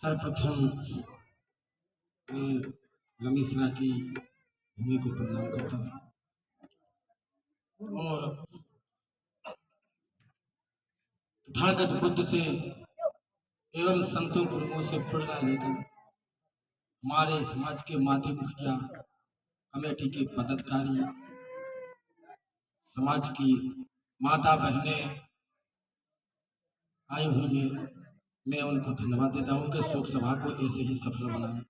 सर्वप्रथम मैं रमेशरा की भूमि को प्रणाम करता हूँ और तथागत बुद्ध से एवं संतों गुरुओं से प्रेरणा लेकर हमारे समाज के माध्यम मुखिया कमेटी के पदाधिकारी, समाज की माता बहनें आई हुई हैं, मैं उनको धन्यवाद देता हूँ कि शोक सभा को ऐसे ही सफल बनाएं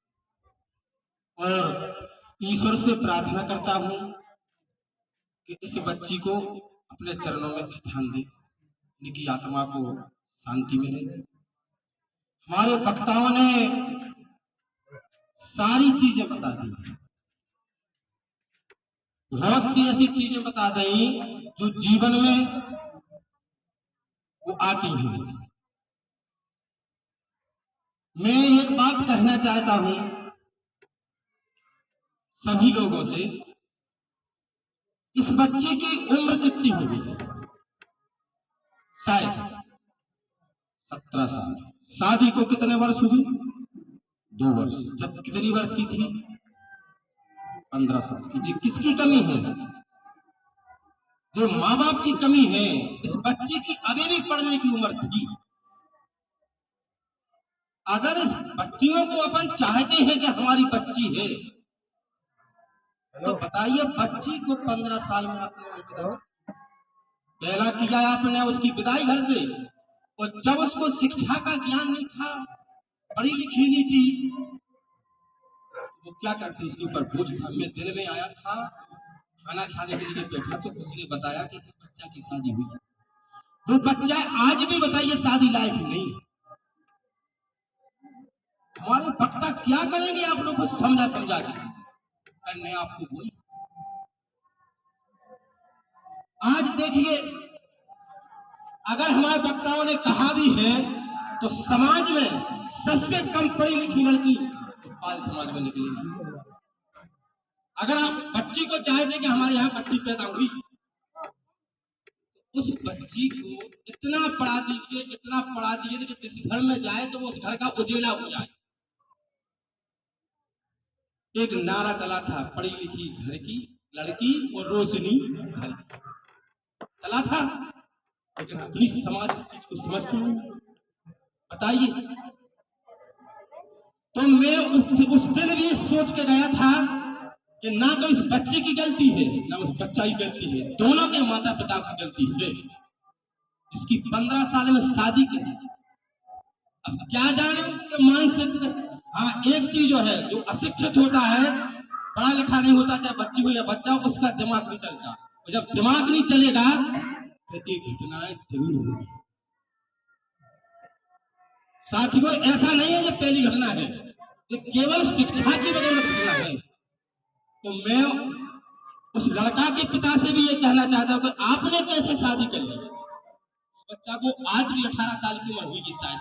और ईश्वर से प्रार्थना करता हूँ कि इस बच्ची को अपने चरणों में स्थान दे, इनकी आत्मा को शांति मिले। हमारे वक्ताओं ने सारी चीजें बता दी, बहुत सी ऐसी चीजें बता दी जो जीवन में वो आती हैं। मैं एक बात कहना चाहता हूं सभी लोगों से, इस बच्चे की उम्र कितनी होगी? शायद 17 साल। शादी को कितने वर्ष हुए? 2 वर्ष। जब कितनी वर्ष की थी? 15 साल की। जी, किसकी कमी है? जो माँ बाप की कमी है। इस बच्चे की अभी भी पढ़ने की उम्र थी। अगर इस बच्चियों को अपन चाहते हैं कि हमारी बच्ची है, तो बताइए बच्ची को 15 साल में आपने पहला किया आपने उसकी विदाई घर से, और जब उसको शिक्षा का ज्ञान नहीं था, पढ़ी लिखी नहीं थी, वो क्या करती? उसके ऊपर बोझ था। मैं दिन में आया था, खाना खाने के लिए बैठा तो किसी ने बताया कि इस बच्चा की शादी हुई। वो बच्चा आज भी बताइए शादी लायक नहीं। हमारे वक्ता क्या करेंगे आप लोग को समझा समझा के? करने आपको वही। आज देखिए, अगर हमारे वक्ताओं ने कहा भी है तो समाज में सबसे कम पढ़ी लिखी लड़की बाल समाज में निकलेगी। अगर आप बच्ची को चाहते कि हमारे यहाँ बच्ची पैदा हुई, उस बच्ची को इतना पढ़ा दीजिए, इतना पढ़ा दीजिए कि जिस घर में जाए तो वो उस घर का उजेला हो जाए। एक नारा चला था, पढ़ी लिखी घर की लड़की और रोशनी घर की, चला था, लेकिन अपनी समाज इस चीज को समझती नहीं। बताइए, तो मैं उस दिन भी सोच के गया था कि ना तो इस बच्चे की गलती है ना उस बच्चा की गलती है, दोनों के माता पिता की गलती है। इसकी 15 साल में शादी की। अब क्या जाने मानसिक। हाँ, एक चीज जो है, जो अशिक्षित होता है, पढ़ा लिखा नहीं होता, चाहे बच्ची हो या बच्चा, उसका दिमाग नहीं चलता। और जब दिमाग नहीं चलेगा तो ये घटनाएं जरूर होगी। साथियों, ऐसा नहीं है जो पहली घटना है, ये केवल शिक्षा की वजह से घटना है। तो मैं उस लड़का के पिता से भी ये कहना चाहता हूँ कि आपने कैसे शादी कर ली? उस बच्चा को आज भी 18 साल की उम्र हुई शायद।